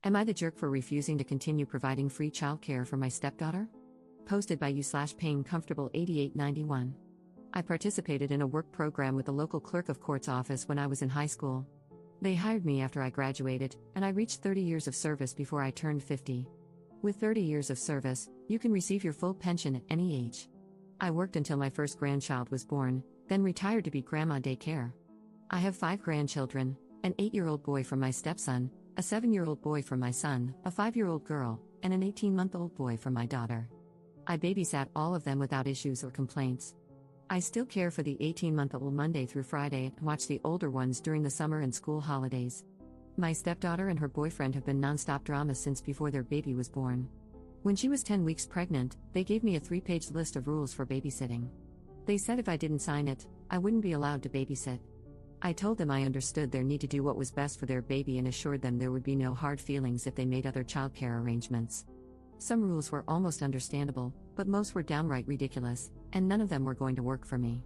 Am I the jerk for refusing to continue providing free childcare for my stepdaughter? Posted by you/payingcomfortable8891. I participated in a work program with the local clerk of court's office when I was in high school. They hired me after I graduated, and I reached 30 years of service before I turned 50. With 30 years of service, you can receive your full pension at any age. I worked until my first grandchild was born, then retired to be grandma daycare. I have 5 grandchildren, an 8-year-old boy from my stepson, a 7-year-old boy from my son, a 5-year-old girl, and an 18-month-old boy from my daughter. I babysat all of them without issues or complaints. I still care for the 18-month-old Monday through Friday and watch the older ones during the summer and school holidays. My stepdaughter and her boyfriend have been non-stop drama since before their baby was born. When she was 10 weeks pregnant, they gave me a 3-page list of rules for babysitting. They said if I didn't sign it, I wouldn't be allowed to babysit. I told them I understood their need to do what was best for their baby and assured them there would be no hard feelings if they made other childcare arrangements. Some rules were almost understandable, but most were downright ridiculous, and none of them were going to work for me.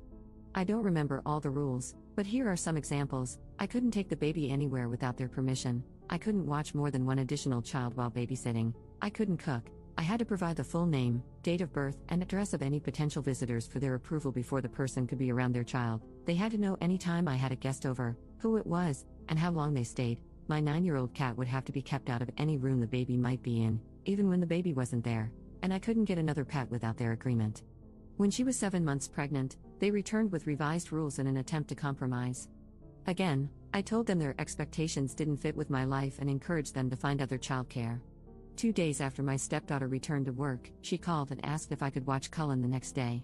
I don't remember all the rules, but here are some examples. I couldn't take the baby anywhere without their permission. I couldn't watch more than one additional child while babysitting. I couldn't cook. I had to provide the full name, date of birth, and address of any potential visitors for their approval before the person could be around their child. They had to know any time I had a guest over, who it was, and how long they stayed. My 9-year-old cat would have to be kept out of any room the baby might be in, even when the baby wasn't there, and I couldn't get another pet without their agreement. When she was 7 months pregnant, they returned with revised rules in an attempt to compromise. Again, I told them their expectations didn't fit with my life and encouraged them to find other childcare. 2 days after my stepdaughter returned to work, she called and asked if I could watch Cullen the next day.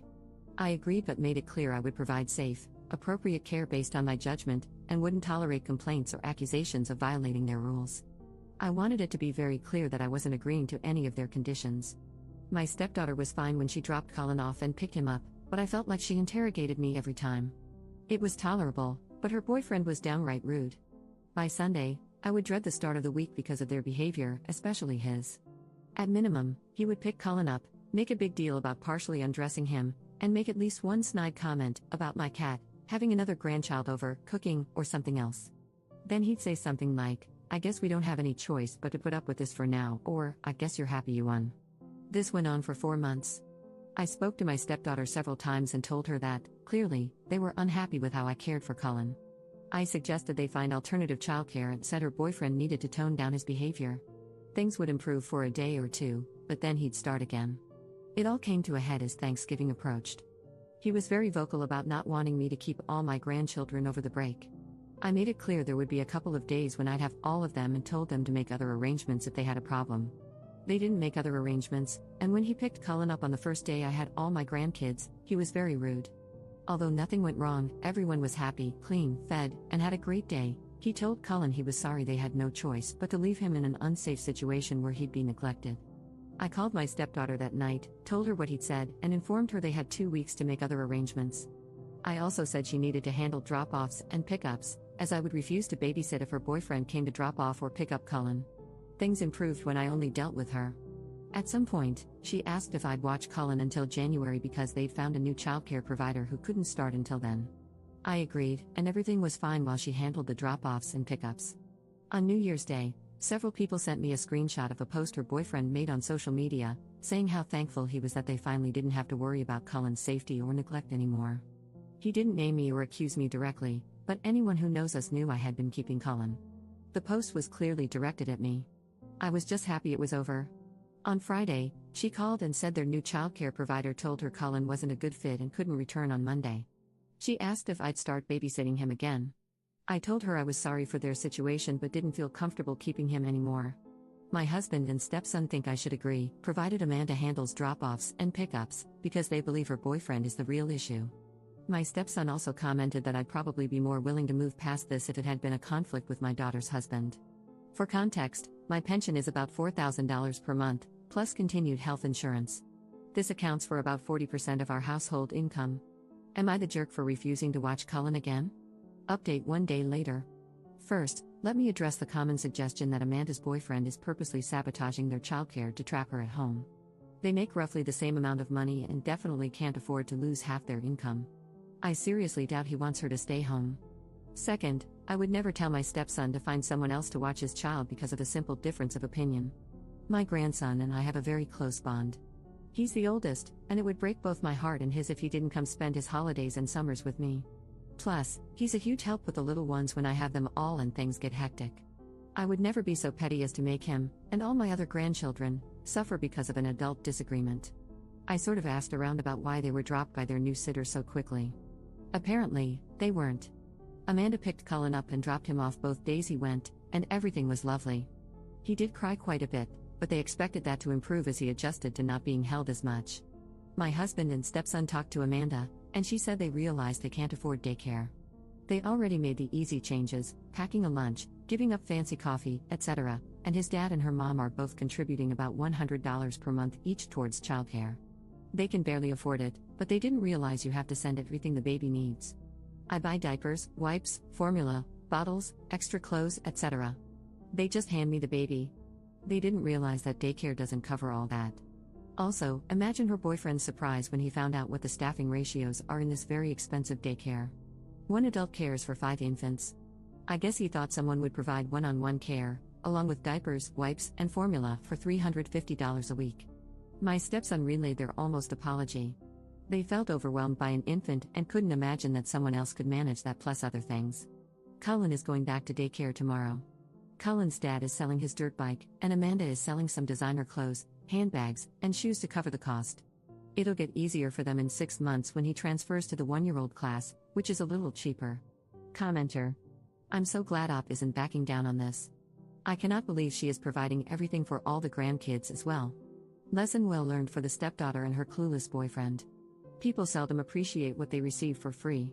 I agreed but made it clear I would provide safe, appropriate care based on my judgment, and wouldn't tolerate complaints or accusations of violating their rules. I wanted it to be very clear that I wasn't agreeing to any of their conditions. My stepdaughter was fine when she dropped Cullen off and picked him up, but I felt like she interrogated me every time. It was tolerable, but her boyfriend was downright rude. By Sunday, I would dread the start of the week because of their behavior, especially his. At minimum, he would pick Cullen up, make a big deal about partially undressing him, and make at least one snide comment about my cat, having another grandchild over, cooking, or something else. Then he'd say something like, "I guess we don't have any choice but to put up with this for now," or, "I guess you're happy you won." This went on for 4 months. I spoke to my stepdaughter several times and told her that, clearly, they were unhappy with how I cared for Cullen. I suggested they find alternative childcare and said her boyfriend needed to tone down his behavior. Things would improve for a day or two, but then he'd start again. It all came to a head as Thanksgiving approached. He was very vocal about not wanting me to keep all my grandchildren over the break. I made it clear there would be a couple of days when I'd have all of them and told them to make other arrangements if they had a problem. They didn't make other arrangements, and when he picked Cullen up on the first day I had all my grandkids, he was very rude. Although nothing went wrong, everyone was happy, clean, fed, and had a great day. He told Cullen he was sorry they had no choice but to leave him in an unsafe situation where he'd be neglected. I called my stepdaughter that night, told her what he'd said, and informed her they had 2 weeks to make other arrangements. I also said she needed to handle drop-offs and pick-ups, as I would refuse to babysit if her boyfriend came to drop off or pick up Cullen. Things improved when I only dealt with her. At some point, she asked if I'd watch Cullen until January because they'd found a new childcare provider who couldn't start until then. I agreed, and everything was fine while she handled the drop-offs and pickups. On New Year's Day, several people sent me a screenshot of a post her boyfriend made on social media, saying how thankful he was that they finally didn't have to worry about Cullen's safety or neglect anymore. He didn't name me or accuse me directly, but anyone who knows us knew I had been keeping Cullen. The post was clearly directed at me. I was just happy it was over. On Friday, she called and said their new childcare provider told her Cullen wasn't a good fit and couldn't return on Monday. She asked if I'd start babysitting him again. I told her I was sorry for their situation but didn't feel comfortable keeping him anymore. My husband and stepson think I should agree, provided Amanda handles drop-offs and pickups, because they believe her boyfriend is the real issue. My stepson also commented that I'd probably be more willing to move past this if it had been a conflict with my daughter's husband. For context, my pension is about $4,000 per month, plus continued health insurance. This accounts for about 40% of our household income. Am I the jerk for refusing to watch Cullen again? Update 1 day later. First, let me address the common suggestion that Amanda's boyfriend is purposely sabotaging their childcare to trap her at home. They make roughly the same amount of money and definitely can't afford to lose half their income. I seriously doubt he wants her to stay home. Second, I would never tell my stepson to find someone else to watch his child because of a simple difference of opinion. My grandson and I have a very close bond. He's the oldest, and it would break both my heart and his if he didn't come spend his holidays and summers with me. Plus, he's a huge help with the little ones when I have them all and things get hectic. I would never be so petty as to make him, and all my other grandchildren, suffer because of an adult disagreement. I sort of asked around about why they were dropped by their new sitter so quickly. Apparently, they weren't. Amanda picked Cullen up and dropped him off both days he went, and everything was lovely. He did cry quite a bit, but they expected that to improve as he adjusted to not being held as much. My husband and stepson talked to Amanda, and she said they realized they can't afford daycare. They already made the easy changes, packing a lunch, giving up fancy coffee, etc., and his dad and her mom are both contributing about $100 per month each towards childcare. They can barely afford it, but they didn't realize you have to send everything the baby needs. I buy diapers, wipes, formula, bottles, extra clothes, etc. They just hand me the baby. They didn't realize that daycare doesn't cover all that. Also, imagine her boyfriend's surprise when he found out what the staffing ratios are in this very expensive daycare. One adult cares for 5 infants. I guess he thought someone would provide one-on-one care, along with diapers, wipes, and formula for $350 a week. My stepson relayed their almost apology. They felt overwhelmed by an infant and couldn't imagine that someone else could manage that plus other things. Cullen is going back to daycare tomorrow. Cullen's dad is selling his dirt bike, and Amanda is selling some designer clothes, handbags, and shoes to cover the cost. It'll get easier for them in 6 months when he transfers to the 1-year-old class, which is a little cheaper. Commenter: I'm so glad Op isn't backing down on this. I cannot believe she is providing everything for all the grandkids as well. Lesson well learned for the stepdaughter and her clueless boyfriend. People seldom appreciate what they receive for free.